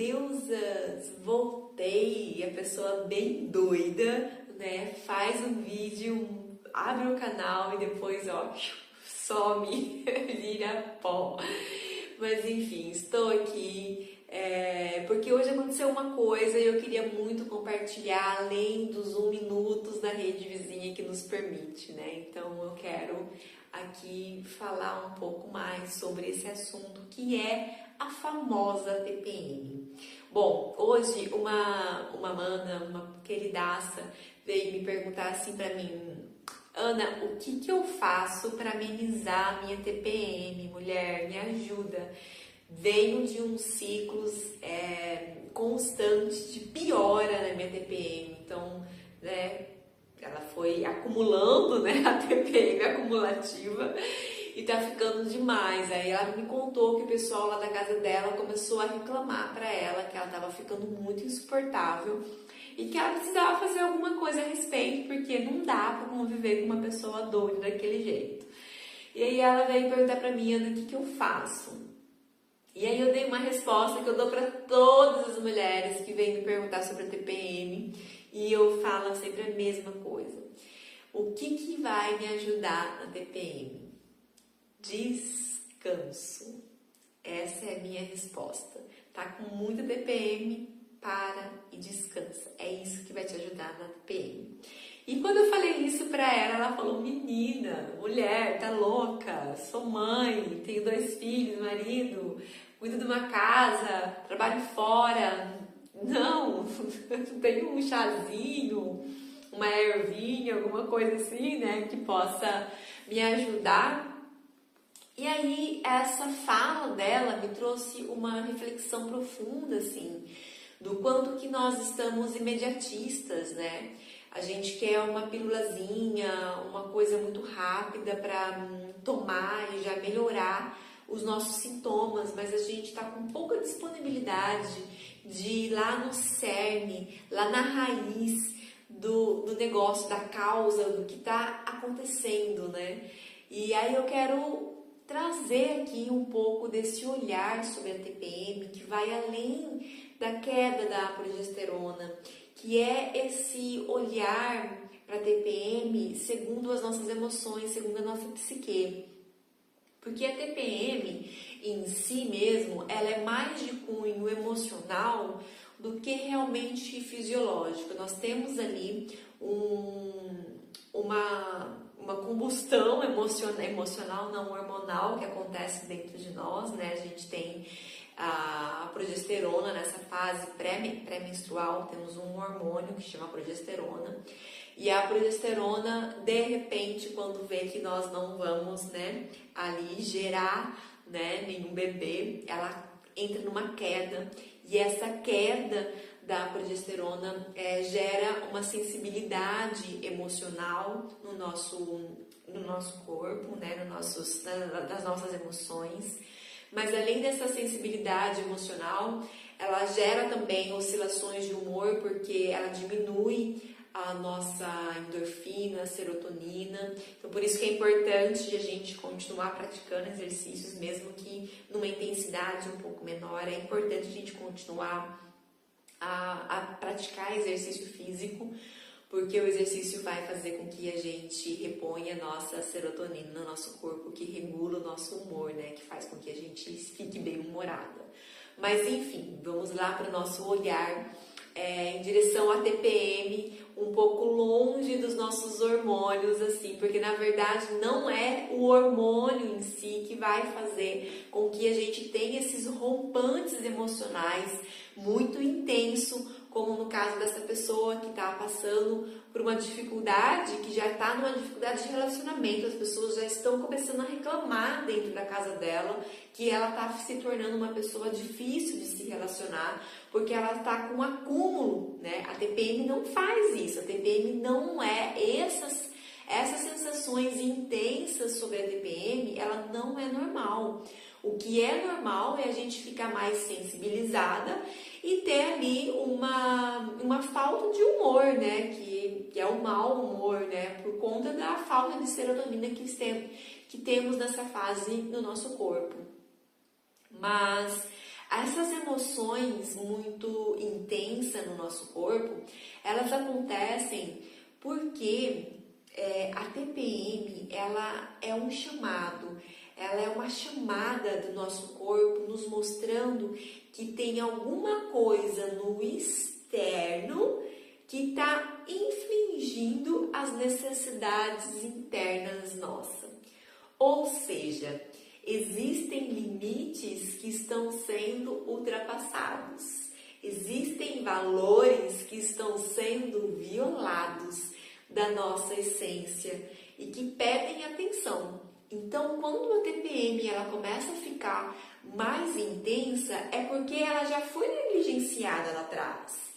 deusas! Voltei! A pessoa bem doida, né? Faz um vídeo, abre o canal e depois, ó, some, vira pó. Mas enfim, estou aqui porque hoje aconteceu uma coisa e eu queria muito compartilhar, além dos 1 minuto da rede vizinha que nos permite, né? Então eu quero aqui falar um pouco mais sobre esse assunto que é a famosa TPM. Bom, hoje uma mana, uma queridaça, veio me perguntar assim pra mim: Ana, o que eu faço para amenizar a minha TPM? Mulher, me ajuda. Venho de uns ciclos constantes de piora na minha TPM. Então, né, ela foi acumulando, né, a TPM acumulativa e tá ficando demais. Aí ela me contou que o pessoal lá da casa dela começou a reclamar para ela que ela tava ficando muito insuportável e que ela precisava fazer alguma coisa a respeito, porque não dá para conviver com uma pessoa doida daquele jeito. E aí ela veio perguntar para mim: Ana, o que eu faço? E aí eu dei uma resposta que eu dou para todas as mulheres que vêm me perguntar sobre a TPM, e eu falo sempre a mesma coisa. O que vai me ajudar na TPM? Descanso. Essa é a minha resposta. Tá com muita TPM? Para e descansa. É isso que vai te ajudar na TPM. E quando eu falei isso pra ela, ela falou: menina, mulher, tá louca? Sou mãe, tenho 2 filhos, marido, cuido de uma casa, trabalho fora. Não, tenho um chazinho, uma ervinha, alguma coisa assim, né, que possa me ajudar. E aí essa fala dela me trouxe uma reflexão profunda, assim, do quanto que nós estamos imediatistas, né? A gente quer uma pílulazinha, uma coisa muito rápida para tomar e já melhorar os nossos sintomas, mas a gente está com pouca disponibilidade de ir lá no cerne, lá na raiz do negócio, da causa, do que está acontecendo, né? E aí eu quero trazer aqui um pouco desse olhar sobre a TPM, que vai além da queda da progesterona, que é esse olhar para a TPM segundo as nossas emoções, segundo a nossa psique. Porque a TPM em si mesmo, ela é mais de cunho emocional do que realmente fisiológico. Nós temos ali uma combustão emocional, não hormonal, que acontece dentro de nós, né? A gente tem a progesterona nessa fase pré-menstrual, temos um hormônio que chama progesterona, e a progesterona, de repente, quando vê que nós não vamos, né, ali gerar, né, nenhum bebê, ela entra numa queda, e essa queda da progesterona gera uma sensibilidade emocional no nosso corpo, né, nas nossas emoções. Mas além dessa sensibilidade emocional, ela gera também oscilações de humor, porque ela diminui a nossa endorfina, serotonina. Então, por isso que é importante a gente continuar praticando exercícios, mesmo que numa intensidade um pouco menor. É importante a gente continuar a praticar exercício físico, porque o exercício vai fazer com que a gente reponha a nossa serotonina no nosso corpo, que regula o nosso humor, né? Que faz com que a gente fique bem humorada. Mas enfim, vamos lá para o nosso olhar em direção à TPM, um pouco longe dos nossos hormônios, assim, porque na verdade não é o hormônio em si que vai fazer com que a gente tenha esses rompantes emocionais muito intenso, como no caso dessa pessoa que está passando por uma dificuldade, que já está numa dificuldade de relacionamento. As pessoas já estão começando a reclamar dentro da casa dela que ela está se tornando uma pessoa difícil de se relacionar, porque ela está com um acúmulo, né? A TPM não faz isso, a TPM não é essas sensações intensas sobre a TPM, ela não é normal. O que é normal é a gente ficar mais sensibilizada e ter ali uma falta de humor, né? Que é o mau humor, né? Por conta da falta de serotonina que temos nessa fase no nosso corpo. Mas Essas emoções muito intensas no nosso corpo, elas acontecem porque a TPM, ela é um chamado, ela é uma chamada do nosso corpo nos mostrando que tem alguma coisa no externo que está infringindo as necessidades internas nossas. Ou seja, existem limites que estão sendo ultrapassados, existem valores que estão sendo violados da nossa essência e que pedem atenção. Então, quando a TPM ela começa a ficar mais intensa, é porque ela já foi negligenciada lá atrás.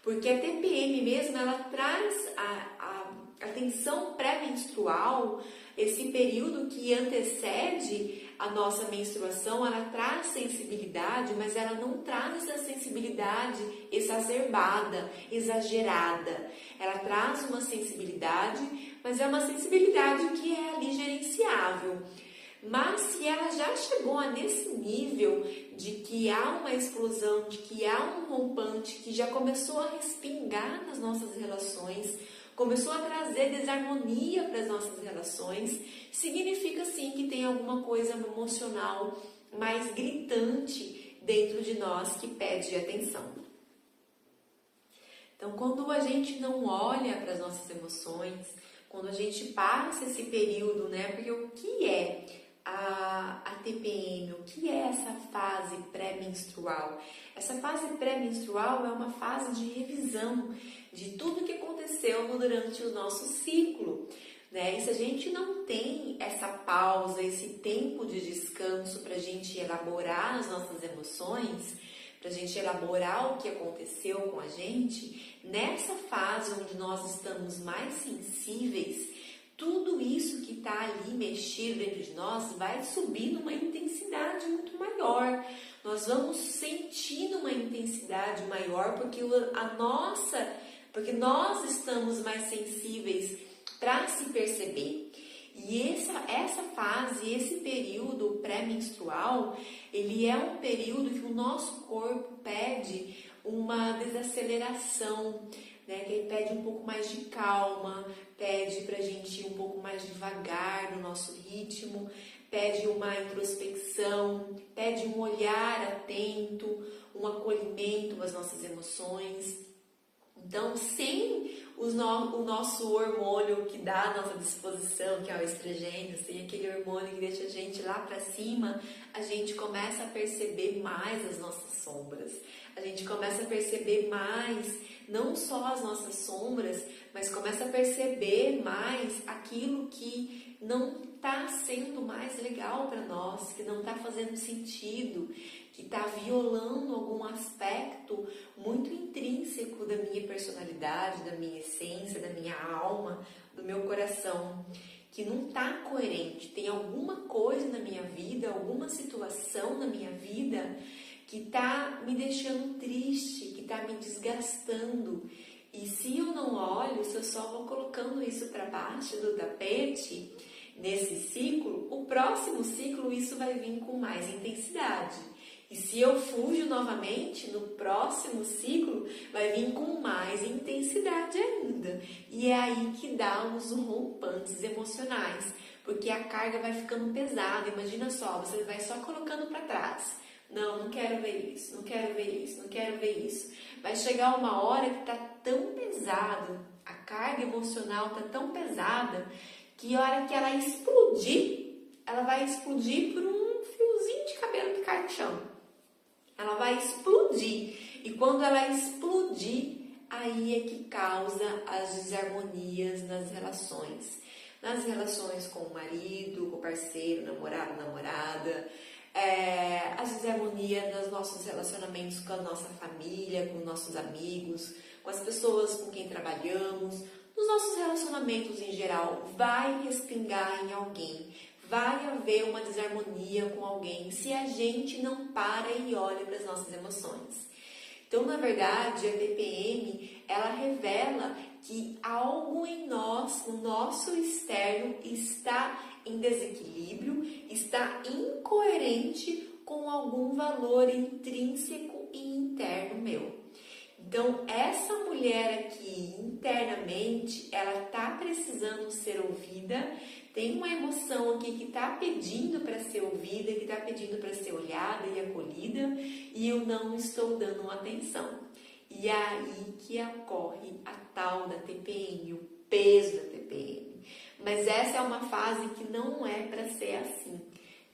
Porque a TPM mesmo, ela traz a tensão pré-menstrual, esse período que antecede a nossa menstruação, ela traz sensibilidade, mas ela não traz essa sensibilidade exacerbada, exagerada. Ela traz uma sensibilidade, mas é uma sensibilidade que é ali gerenciável. Mas se ela já chegou a nesse nível de que há uma explosão, de que há um rompante, que já começou a respingar nas nossas relações, começou a trazer desarmonia para as nossas relações, significa sim que tem alguma coisa emocional mais gritante dentro de nós que pede atenção. Então, quando a gente não olha para as nossas emoções, quando a gente passa esse período, né? Porque o que é a TPM, o que é essa fase pré-menstrual? Essa fase pré-menstrual é uma fase de revisão de tudo que aconteceu durante o nosso ciclo, né? E se a gente não tem essa pausa, esse tempo de descanso para a gente elaborar as nossas emoções, para a gente elaborar o que aconteceu com a gente, nessa fase onde nós estamos mais sensíveis, tudo isso que está ali mexido dentro de nós vai subir numa intensidade muito maior. Nós vamos sentindo uma intensidade maior porque nós estamos mais sensíveis para se perceber. E essa fase, esse período pré-menstrual, ele é um período que o nosso corpo pede uma desaceleração, né? Que ele pede um pouco mais de calma, pede pra gente ir um pouco mais devagar no nosso ritmo, pede uma introspecção, pede um olhar atento, um acolhimento às nossas emoções. Então, sem o nosso hormônio que dá a nossa disposição, que é o estrogênio, sem aquele hormônio que deixa a gente lá para cima, a gente começa a perceber mais as nossas sombras. A gente começa a perceber mais, não só as nossas sombras, mas começa a perceber mais aquilo que não está sendo mais legal para nós, que não está fazendo sentido, que está violando algum aspecto muito intrínseco da minha personalidade, da minha essência, da minha alma, do meu coração, que não está coerente. Tem alguma coisa na minha vida, alguma situação na minha vida que está me deixando triste, que está me desgastando. E se eu não olho, se eu só vou colocando isso para baixo do tapete, nesse ciclo, o próximo ciclo isso vai vir com mais intensidade. E se eu fujo novamente, no próximo ciclo vai vir com mais intensidade ainda. E é aí que dá os rompantes emocionais, porque a carga vai ficando pesada. Imagina só, você vai só colocando para trás. Não quero ver isso, não quero ver isso, não quero ver isso. Vai chegar uma hora que tá tão pesado, a carga emocional tá tão pesada, que a hora que ela explodir, ela vai explodir por um fiozinho de cabelo que cai no chão. Ela vai explodir. E quando ela explodir, aí é que causa as desarmonias nas relações. Nas relações com o marido, com o parceiro, namorado, namorada. As desarmonias nos nossos relacionamentos com a nossa família, com nossos amigos, com as pessoas com quem trabalhamos, nos nossos relacionamentos em geral, vai respingar em alguém, vai haver uma desarmonia com alguém se a gente não para e olha para as nossas emoções. Então, na verdade, a TPM, ela revela que algo em nós, no nosso externo, está em desequilíbrio, está incoerente com algum valor intrínseco e interno meu. Então, essa mulher aqui, internamente, ela tá precisando ser ouvida, tem uma emoção aqui que tá pedindo para ser ouvida, que tá pedindo para ser olhada e acolhida, e eu não estou dando atenção. E é aí que ocorre a tal da TPM, o peso da TPM. Mas essa é uma fase que não é para ser assim,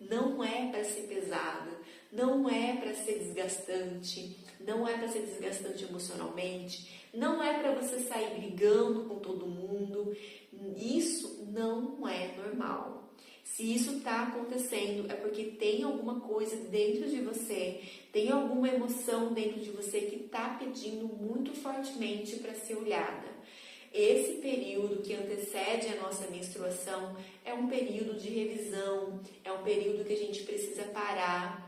não é para ser pesada, não é para ser desgastante, não é para ser desgastante emocionalmente, não é para você sair brigando com todo mundo. Isso não é normal. Se isso está acontecendo, é porque tem alguma coisa dentro de você, tem alguma emoção dentro de você que está pedindo muito fortemente para ser olhada. Esse período que antecede a nossa menstruação é um período de revisão, é um período que a gente precisa parar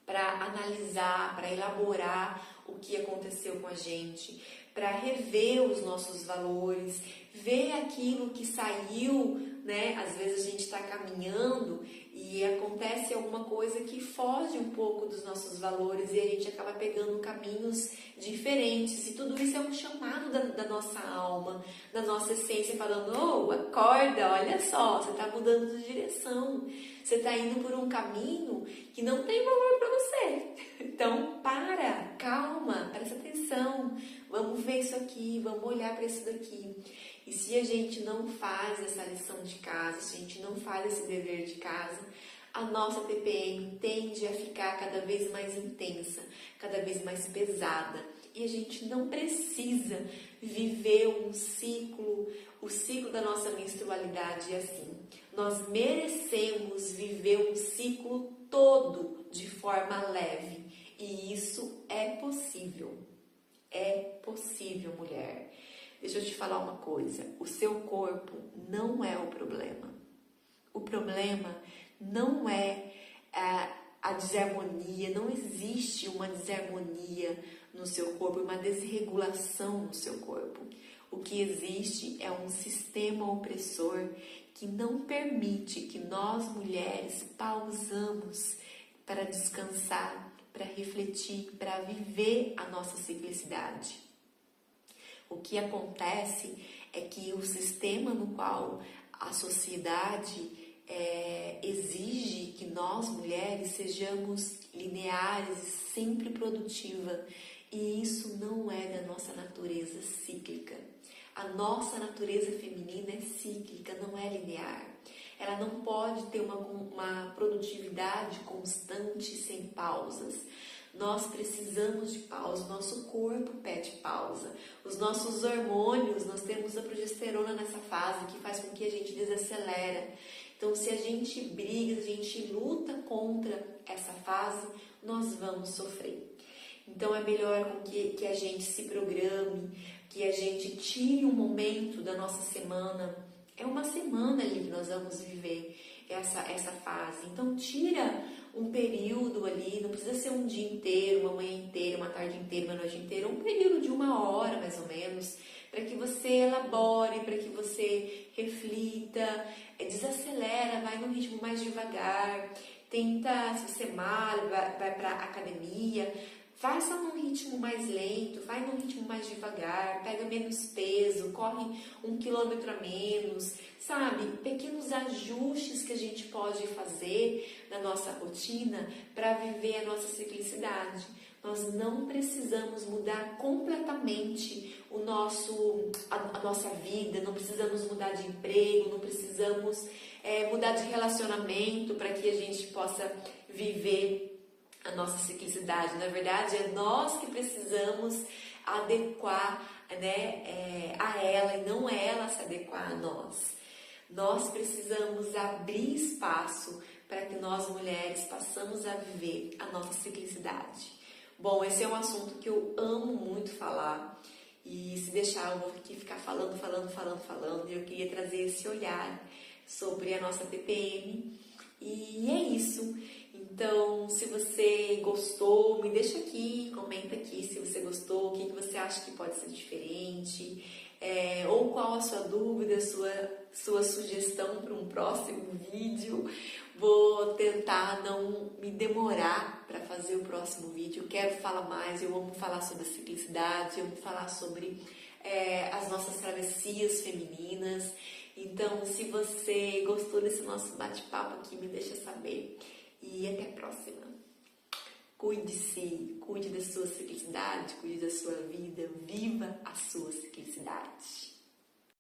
para analisar, para elaborar o que aconteceu com a gente, para rever os nossos valores, ver aquilo que saiu, né? Às vezes a gente está caminhando e acontece alguma coisa que foge um pouco dos nossos valores e a gente acaba pegando caminhos diferentes. E tudo isso é um chamado da nossa alma, da nossa essência, falando: oh, acorda, olha só, você está mudando de direção. Você está indo por um caminho que não tem valor para você. Então, calma, presta atenção. Vamos ver isso aqui, vamos olhar para isso daqui. E se a gente não faz essa lição de casa, se a gente não faz esse dever de casa, a nossa TPM tende a ficar cada vez mais intensa, cada vez mais pesada. E a gente não precisa viver um ciclo, o ciclo da nossa menstrualidade é assim. Nós merecemos viver um ciclo todo de forma leve. E isso é possível. É possível, mulher. Deixa eu te falar uma coisa. O seu corpo não é o problema. O problema não é a desarmonia. Não existe uma desarmonia no seu corpo, uma desregulação no seu corpo. O que existe é um sistema opressor que não permite que nós, mulheres, pausamos para descansar, para refletir, para viver a nossa ciclicidade. O que acontece é que o sistema no qual a sociedade exige que nós, mulheres, sejamos lineares e sempre produtivas, e isso não é da nossa natureza cíclica. A nossa natureza feminina é cíclica, não é linear. Ela não pode ter uma produtividade constante sem pausas. Nós precisamos de pausa, o nosso corpo pede pausa. Os nossos hormônios, nós temos a progesterona nessa fase que faz com que a gente desacelera. Então, se a gente briga, se a gente luta contra essa fase, nós vamos sofrer. Então, é melhor que a gente se programe, que a gente tire um momento da nossa semana. É uma semana ali que nós vamos viver essa fase. Então, tira um período ali, não precisa ser um dia inteiro, uma manhã inteira, uma tarde inteira, uma noite inteira, um período de 1 hora, mais ou menos, para que você elabore, para que você reflita, desacelera, vai num ritmo mais devagar, tenta, se você malha, vai para a academia, faça num ritmo mais lento, vai num ritmo mais devagar, pega menos peso, corre 1 quilômetro a menos, sabe? Pequenos ajustes que a gente pode fazer na nossa rotina para viver a nossa ciclicidade. Nós não precisamos mudar completamente a nossa vida, não precisamos mudar de emprego, não precisamos mudar de relacionamento para que a gente possa viver a nossa ciclicidade. Na verdade, é nós que precisamos adequar, né, a ela e não ela se adequar a nós. Nós precisamos abrir espaço para que nós, mulheres, possamos a viver a nossa ciclicidade. Bom, esse é um assunto que eu amo muito falar e se deixar eu vou aqui ficar falando e eu queria trazer esse olhar sobre a nossa TPM e é isso. Então, se você gostou, me deixa aqui, comenta aqui se você gostou, o que você acha que pode ser diferente. ou qual a sua dúvida, sua sugestão para um próximo vídeo. Vou tentar não me demorar para fazer o próximo vídeo. Quero falar mais, eu amo falar sobre a ciclicidade, eu amo falar sobre as nossas travessias femininas. Então, se você gostou desse nosso bate-papo aqui, me deixa saber. E até a próxima. Cuide-se, cuide da sua ciclicidade, cuide da sua vida, viva a sua ciclicidade.